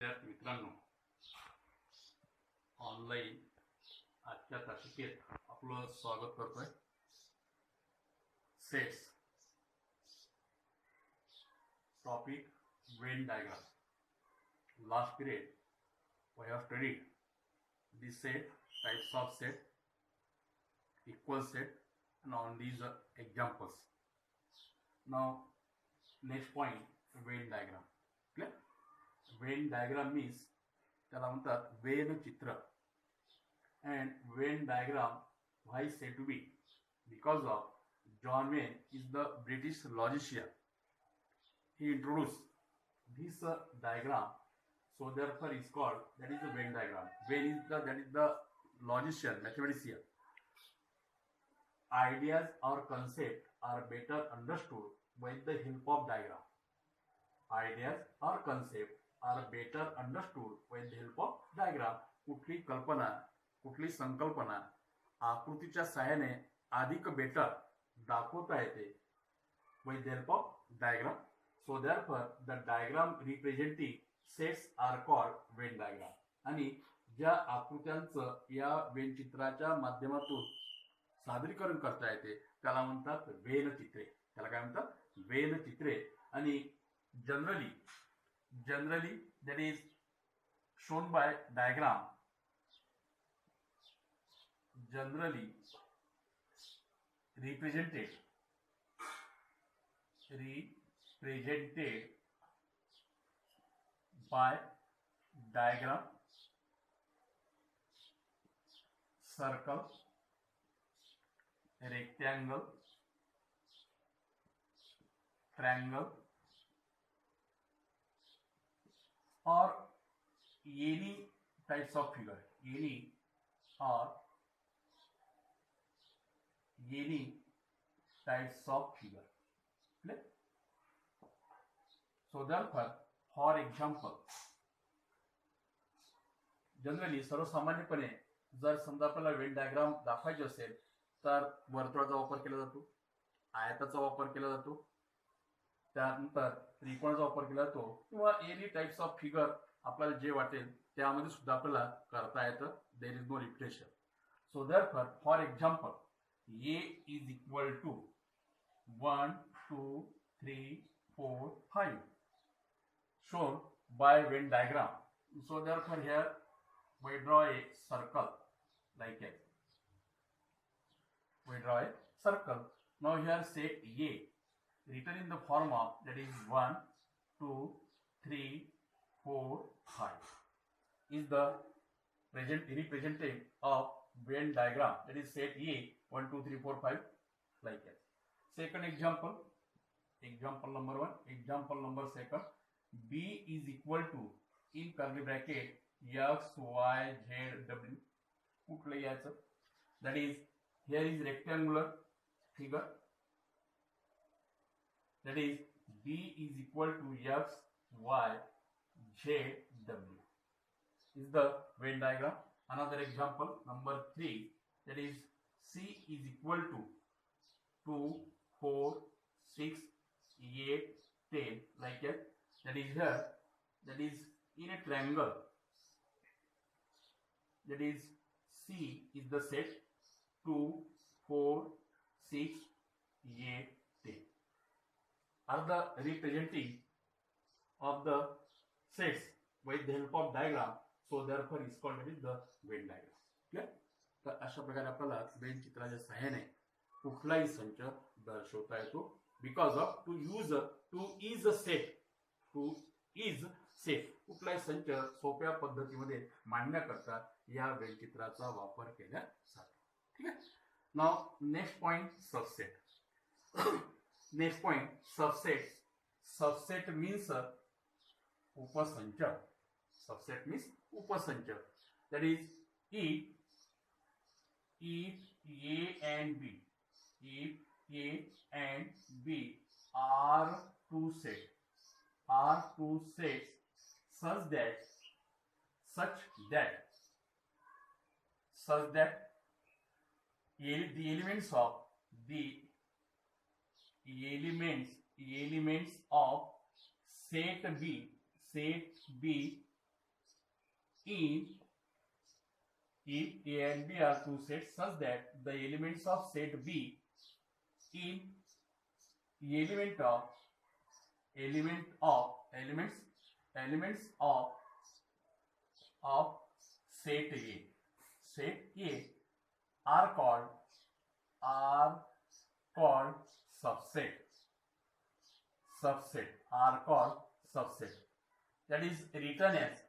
विद्यार्थी मित्रांनो, ऑनलाईन आजच्या तासिकेत आपलं स्वागत करतोय. Sets topic Venn diagram. Last period we have studied the set, types of set, equal set, and on these examples. Now next point, Venn diagram. Clear? Venn diagram means त्याला म्हणतात when चित्र. And Venn diagram, why said to be? Because of John Venn is the British logician. He introduced this diagram, so therefore is called, that is the Venn diagram. Venn is the logician, mathematician. Ideas or concept are better understood with the help of diagram. Ideas or concept are better understood with the help of diagram. कुठली कल्पना, कुठली संकल्पना आकृतीच्या सहाय्याने अधिक better दाखवता येते with the help of diagram. So therefore the diagram representing sets are called Venn diagram. आणि ज्या आकृत्यांचं या वेन चित्राच्या माध्यमातून सादरीकरण करता येते त्याला म्हणतात वेन चित्रे. त्याला काय म्हणतात? वेन चित्रे. आणि generally that is shown by diagram, generally represented by diagram, circle, rectangle, triangle, or any types of figure, any types of figure. Clear? So therefore, for example, generally सर्वसामान्यपणे जर समजा आपल्याला वेन डायग्राम दाखवायचे असेल तर वर्तुळाचा वापर केला जातो, आयताचा वापर केला जातो, त्यानंतर त्रिकोणाचा वापर केला जातो, किंवा एनी टाइप्स ऑफ फिगर आपल्याला जे वाटेल त्यामध्ये सुद्धा आपल्याला करता येतं. There is no limitation. So therefore for example, A is equal to 1 2 3 4 5 shown by Venn diagram. So therefore here we draw a circle like that. We draw a circle. Now here set A written in the form of, that is 1 2 3 4 5 is the representative of Venn diagram, that is set A 1 2 3 4 5 like that. Second example number 1. Example number second, B is equal to in curly bracket X Y Z W. कुठलं याचं? That is, here is rectangular figure, that is B is equal to X Y Z W is the Venn diagram. Another example number 3, that is C is equal to 2 4 6 8 10 like that. That is here, that is in a triangle, that is C is the set 2 4 6 8 10 are the representing of the sets with the help of diagram. So therefore is called, that is the Venn diagram. Clear? तर अशा प्रकारे आपल्याला when चित्राच्या सहाय्याने कुठलाही संच दर्शवता येतो. Because of two is set कुठलाही संच सोप्या पद्धतीमध्ये मांडण्याकरता या वेन चित्राचा वापर केला जातो. ठीक आहे. Now next point, subset. Next point, subset. Subset means उपसंच. सबसेट मीन्स उपसंच. that is if A and B, if A and B are two sets such that the elements of set B in if A and B are two sets such that the elements of set B in elements of set A are called subset are called subset. That is written as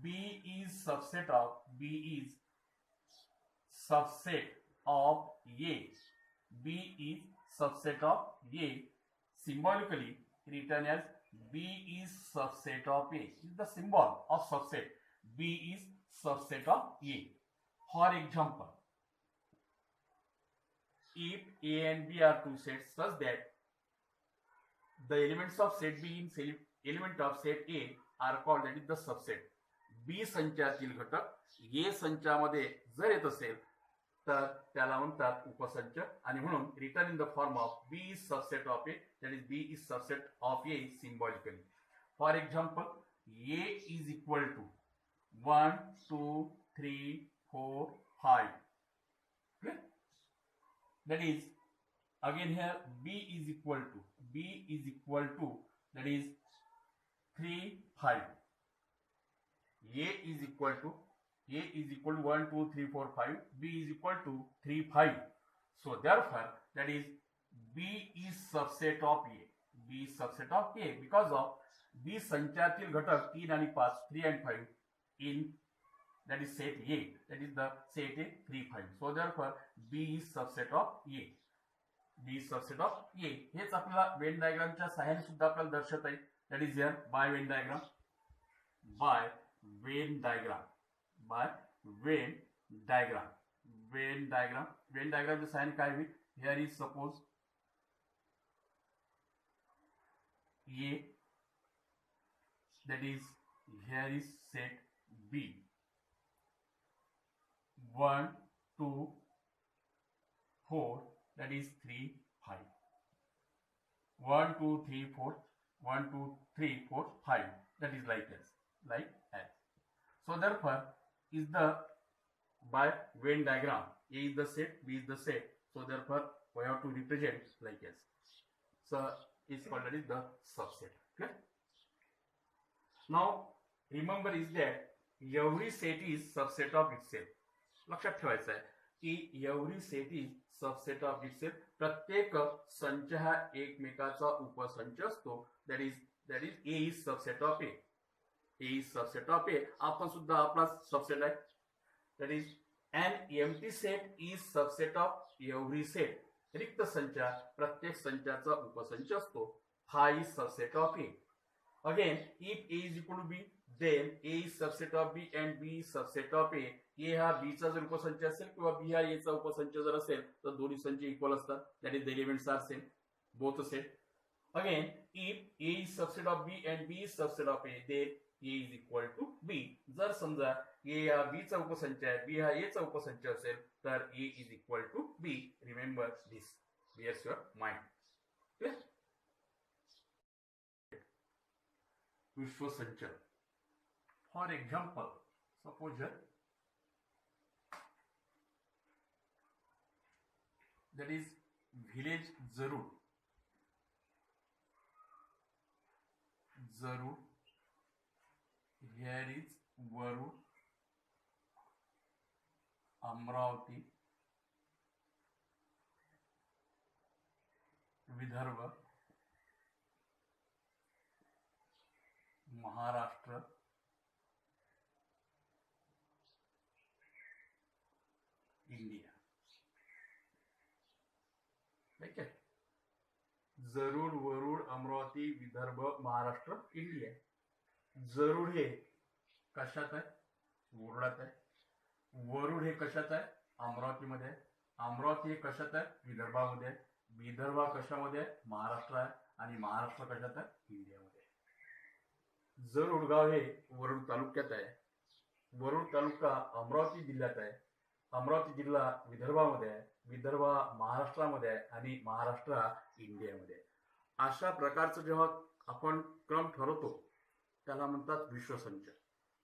B is subset of A. B is subset of A, symbolically written as B is subset of A. Is the symbol of subset. B is subset of A. For example, if A and B are two sets such that the elements of set B in element of set A are called, that is the subset. B संचातील घटक A संचामध्ये जर येत असेल तर त्याला म्हणतात उपसंच, आणि म्हणून return in the form of B is subset of A, that is B is subset of A symbolically. For example, A is equal to 1, 2, 3, 4, 5. Okay? That is, again here B is equal to that is 3, 5. A is equal to 1, 2, 3, 4, 5. B is equal to 3, 5. So therefore, that is B is subset of A. B is subset of A because of B संचातील घटक 3 आणि 5, 3 and 5 in, that is set A. That is the set A 3, 5. So therefore, B is subset of A. B is subset of A. हेच आपल्याला when डायग्रामच्या सहाय्याने सुद्धा आपल्याला दर्शवता येईल. That is here by Venn diagram. Venn diagram च्या सहाय्याने काय होईल? Here is suppose A, that is here is set B. 1, 2, 4, that is 3, 5. 1, 2, 3, 4. 1, 2, 3, 4, 5. That is like as. So therefore, is the by Venn diagram, A is the set, B is the set. So therefore, we have to represent like as. So is called, that is the subset. Okay. Now remember is that every set is subset of itself. लक्षात ठेवायचं आहे की every set is subset of itself. प्रत्येक संच हा एकमेकाचा उपसंच असतो. That is A is subset of A. A is subset of A. आपण सुद्धा आपला सबसेट आहे. That is an empty set is subset of every set. रिक्त संच प्रत्येक संचाचा उपसंच असतो. हा is subset of A. Again, if A is equal to B, then A is subset of B and B is subset of A. A हा B चा जर उपसंच असेल किंवा B हा A चा उपसंच जर असेल तर दोन्ही संच इक्वल असतात. That is the elements are same, both set. Again, if A is subset of B and B is subset of A, then A is equal to B. जर समजा A हा B चा उपसंच आहे, B हा A चा उपसंच असेल तर A is equal to B. Remember this. Clears your mind. Clear? विश्वसंच. For example, suppose here that is village Zarur. Here is Varur, Amravati, Vidarbha, Maharashtra, India. ठीक है. जरूर, वरुड, अमरावती, विदर्भ, महाराष्ट्र, इंडिया. जरूर हे कशात आहे? वरुडात आहे. वरुड हे कशात आहे? अमरावतीमध्ये आहे. अमरावती हे कशात आहे? विदर्भामध्ये आहे. विदर्भ कशामध्ये आहे? महाराष्ट्र आहे. आणि महाराष्ट्र कशात आहे? इंडियामध्ये आहे. जरूर गाव हे वरुड तालुक्यात आहे. वरुड तालुका अमरावती जिल्ह्यात आहे. अमरावती जिल्हा विदर्भामध्ये आहे. विदर्भ महाराष्ट्रामध्ये आहे आणि महाराष्ट्र इंडियामध्ये आहे. अशा प्रकारचं जेव्हा आपण क्रम ठरवतो त्याला म्हणतात विश्वसंच.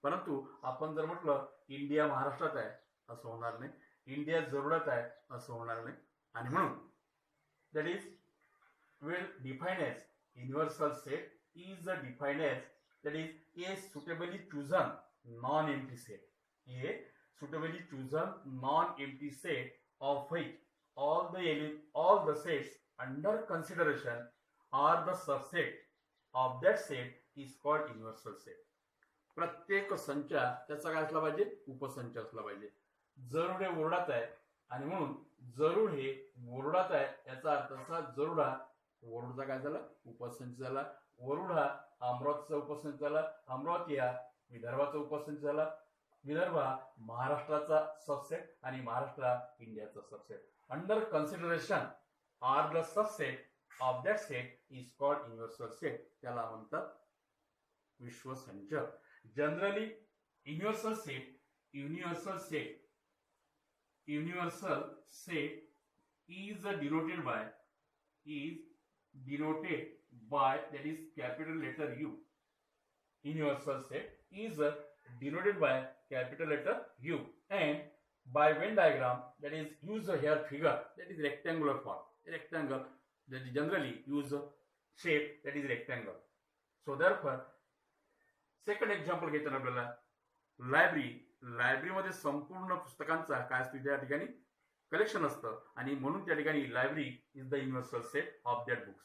परंतु आपण जर म्हटलं इंडिया महाराष्ट्रात आहे असं होणार नाही, इंडिया जरुरात आहे असं होणार नाही. आणि म्हणून that is will define as universal set is defined as that is a suitably chosen non-empty set. A suitably chosen non-empty set of which all the sets under consideration are the subset of that set is called universal set. प्रत्येक संच त्याचा काय असला पाहिजे, उपसंच असला पाहिजे. जरूर हे ओरडात आहे आणि म्हणून जरूर हे ओरडात आहे याचा अर्थ असा, जरूर वरुडचा काय झाला, उपसंच झाला. वरुड हा अमरावतीचा उपसंच झाला. अमरावती हा विदर्भाचा उपसंच झाला. विदर्भ हा महाराष्ट्राचा सबसेट आणि महाराष्ट्र हा इंडियाचा subset. Under consideration are the subset of that set is called universal set. त्याला म्हणतात विश्वसंच. Generally universal set is denoted by that is capital letter U. Universal set is denoted by capital letter U, and by Venn diagram that is use here figure that is rectangular form. Rectangle that is generally use shape that is rectangle. So therefore second example घेताना आपल्याला library मध्ये संपूर्ण पुस्तकांचा काय असतो त्या ठिकाणी collection असतं आणि म्हणून त्या ठिकाणी library is the universal set of that books.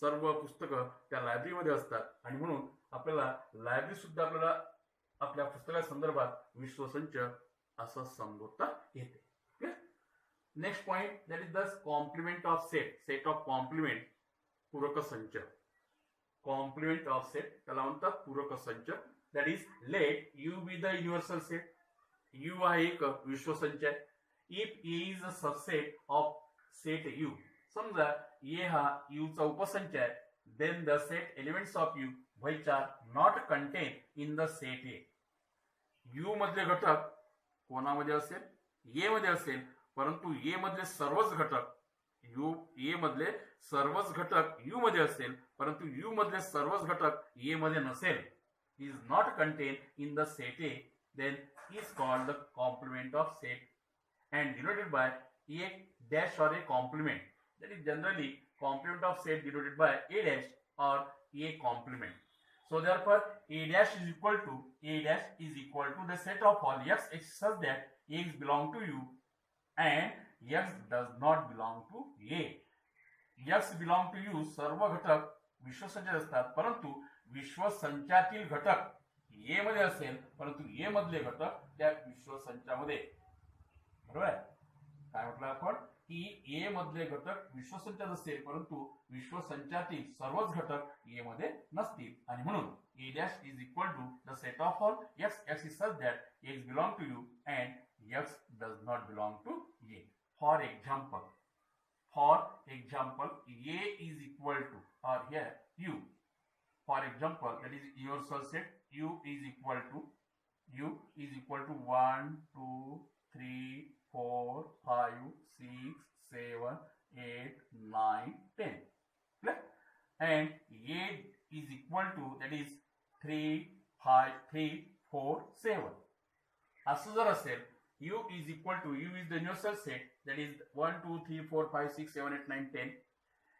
सर्व पुस्तकं त्या लायब्ररीमध्ये असतात आणि म्हणून आपल्याला लायब्ररी सुद्धा आपल्याला आपल्या पुस्तका संदर्भात विश्वसंच असं संबोधता येते. Next point that is the complement of set of complement, पूरक संच. कॉम्प्लिमेंट ऑफ सेट त्याला म्हणतात पूरक संच. That is let U be the universal set. U हा एक विश्वसंच आहे. If A is a subset of set U, समजा ए हा यू चा उपसंच आहे, then the set elements of U which are not contain in the set A. U मधले घटक कोणामध्ये असेल, ए मध्ये असेल, परंतु ए मधले सर्वच घटक ए मधले सर्वच घटक यू मध्ये असेल, परंतु यू मधले सर्वच घटक ए मध्ये नसेल, is not contain in the set A, then is called the complement of set and denoted by a dash or a complement. That is generally complement of set denoted by a dash or a complement. So therefore a dash is equal to the set of all x such that x belong to u and x does not belong to a. x belong to u सर्व घटक विश्वसंचात असतात, परंतु विश्वसंचातील घटक a मध्ये असेल, परंतु a मधले घटक त्या विश्वसंचामध्ये. बरोबर आहे. काय म्हटलं आपण की ए मधले घटक विश्वसंचात असेल, परंतु विश्वसंचातील सर्वच घटक ए मध्ये नसतील आणि म्हणून A dash is equal to the set of all x. X is such that x belong to U and x does not belong to A. For example A is equal to और here U. For example that is universal set u is equal to 1 2 3 4 5 6 7 8 9 10. And a is equal to that is 3 5 3 4 7. असं जर असेल u is equal to u is the universal set that is 1 2 3 4 5 6 7 8 9 10.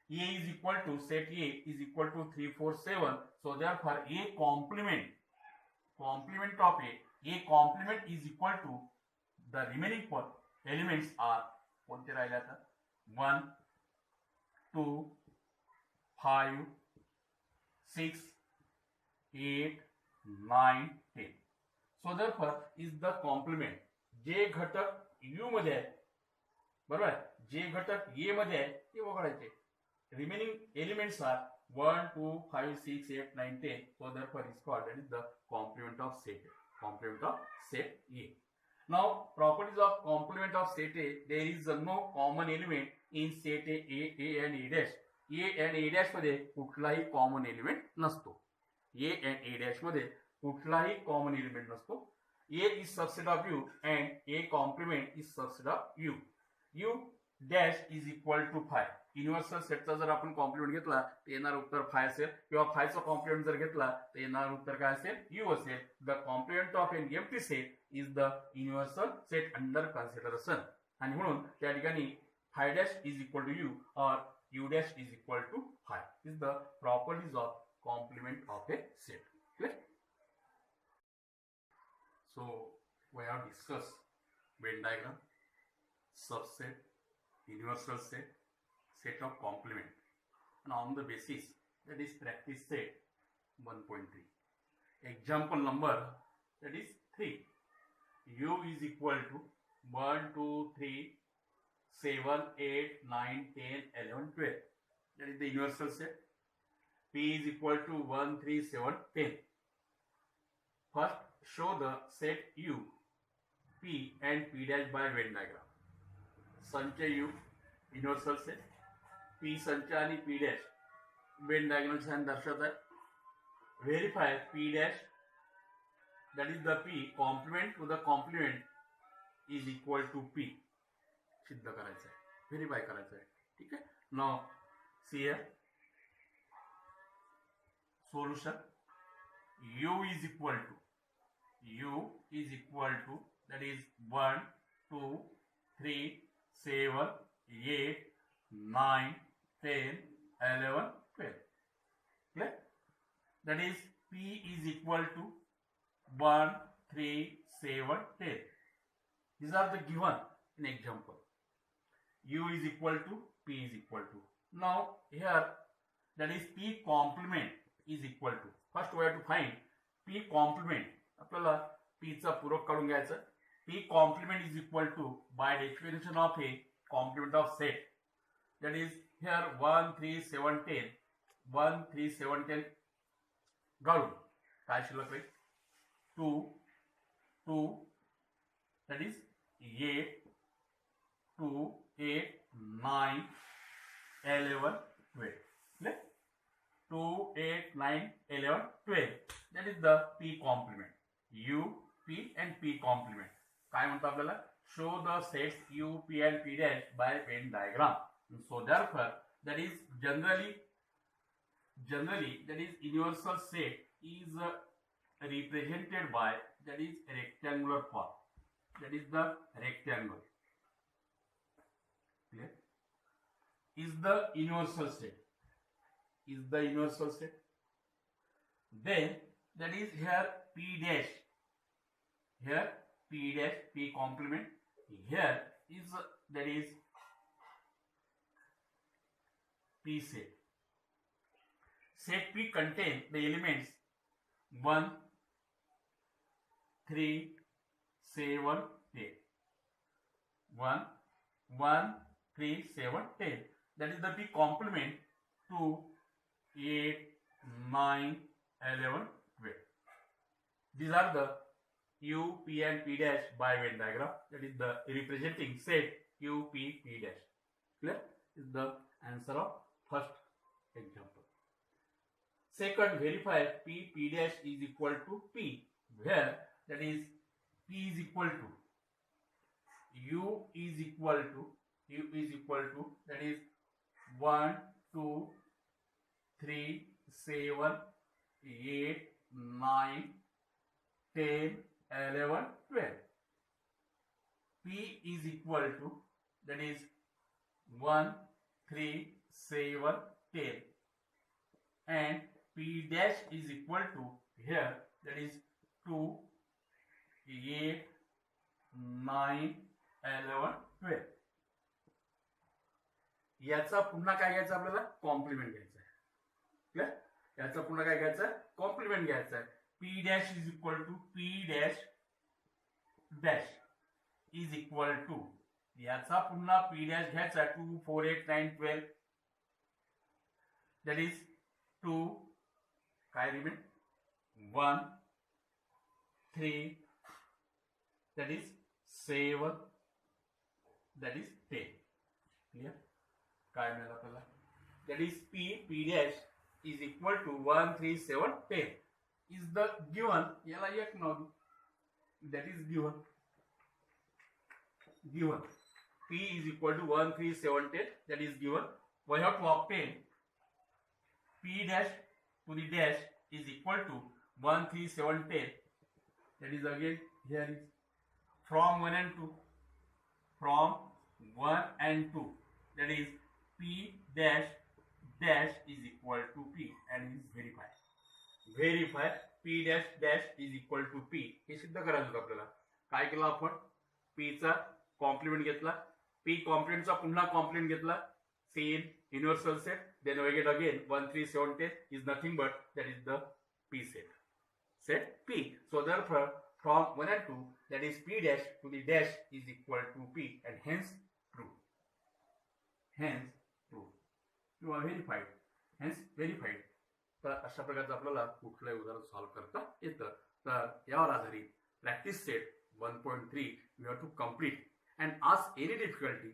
a is equal to set a is equal to 3 4 7. So therefore a complement of a complement is equal to the remaining elements are कोणते राहिले आता 1 2 5 6 8 9 10. So therefore is the complement. जे घटक u मध्ये आहे, बरोबर आहे, जे घटक a मध्ये आहे ते वगळायचे. Remaining elements are 1 2 5 6 8 9 10. So therefore is called that is the complement of set A. Now properties of complement of set A. There is no common element in set A and A dash. A and A dash मध्ये कुठलाही common element नसतो. A and A dash मध्ये कुठलाही common element नसतो. A is subset of U and A complement is subset of U. U dash is equal to phi. Universal सेटचा जर आपण compliment घेतला तर येणार उत्तर फाय असेल, किंवा फायचा कॉम्प्लिमेंट जर घेतला तर येणार उत्तर काय असेल, यू असेल. The complement of an empty set is the universal set under consideration. आणि म्हणून त्या ठिकाणी phi dash is equal to U और U dash is equal to phi is the properties of complement of a set. Clear? So we have discussed Venn diagram, subset, universal set, set of complement, and on the basis that is practice set 1.3. Example number that is 3. U is equal to 1, 2, 3, 7, 8, 9, 10, 11, 12. That is the universal set. P is equal to 1, 3, 7, 10. First, show the set U, P and P dash by Venn diagram. संचय U universal set, P संचय आणि P dash Venn diagram छान दर्शवत आहे. Verify P dash that is the P complement to the complement is equal to P. सिद्ध करायचं आहे, verify करायचं आहे. ठीक आहे. Now see here solution. U is equal to that is 1, 2, 3, 7, 8, 9, 10, 11, 12. Clear? That is P is equal to 1, 3, 7, 10. These are the given in example. U is equal to P is equal to. Now here that is P complement is equal to. First we have to find P complement. आपल्याला P चा पूरक काढून घ्यायचं. P complement is equal to by definition of a complement of set. That is here 1, 3, 7, 10. 1, 3, 7, 10 घालून काय शिल्लक राहील? 2, 2 that is 8, 2, 8, 9, 11, 12. Clear? 2, 8, 9, 11, 12. That is the P complement. U, P and P complement. काय म्हणतो आपल्याला? Show the sets U, P and P dash by Venn diagram. So therefore that is generally that is universal set is represented by that is rectangular form. That is the rectangle. Clear? Is the universal set. Is the universal set. Then that is here P dash. Here P dash, P complement. Here is that is P set. Set P contain the elements 1, 3, 7, 10. 1, 1, 3, 7, 10. That is the P complement to 8, 9, 11, 12. These are the U, P and P dash by Venn diagram. That is the representing set U, P, P dash. Clear? Is the answer of first example. Second, verify P, P dash is equal to P, where that is P is equal to U is equal to that is 1, 2, 3, 7, 8, 9, 10, 11, 12. P is equal to that is 1, 3, 7, 10. And P dash is equal to here that is 2, 8, 9, 11, 12. याचा पुन्हा काय घ्यायचं आपल्याला? Compliment घ्यायचा आहे. Clear? याचा पुन्हा काय घ्यायचं? कॉम्प्लिमेंट घ्यायचा आहे. P dash is equal to P dash dash is equal to याचा पुन्हा P dash घ्यायचा 2, 4, 8, 9, 12. That is 2 काय remain 1, 3 that is 7 that is 10. Clear? काय मिळालं आपल्याला? That is P dash is equal to 1, 3, 7, 10 is the given. याला एक नोंद. That is given. P is equal to 1, 3, 7, 10. That is given. We have to obtain P dash to the dash is equal to 1, 3, 7, 10. That is again here is from 1 and 2. From 1 and 2. That is P dash dash is equal to P and is verify. Verify P dash dash is equal to P. हे सिद्ध करायचं होतं आपल्याला. काय केलं आपण? P चा compliment घेतला. P कॉम्प्लिमेंटचा पुन्हा कॉम्प्लिमेंट घेतला. Same universal set. Then we get again 1, 3, 7, 10 is nothing but that is the P set. Set P. So therefore from 1 and 2 that is P dash to the dash is equal to P and hence true. Hence true. You are verified. Hence verified. तर अशा प्रकारचं आपल्याला कुठलंही उदाहरण solve करता येतं. तर यावर आधारित practice set 1.3 we have to complete and ask any difficulty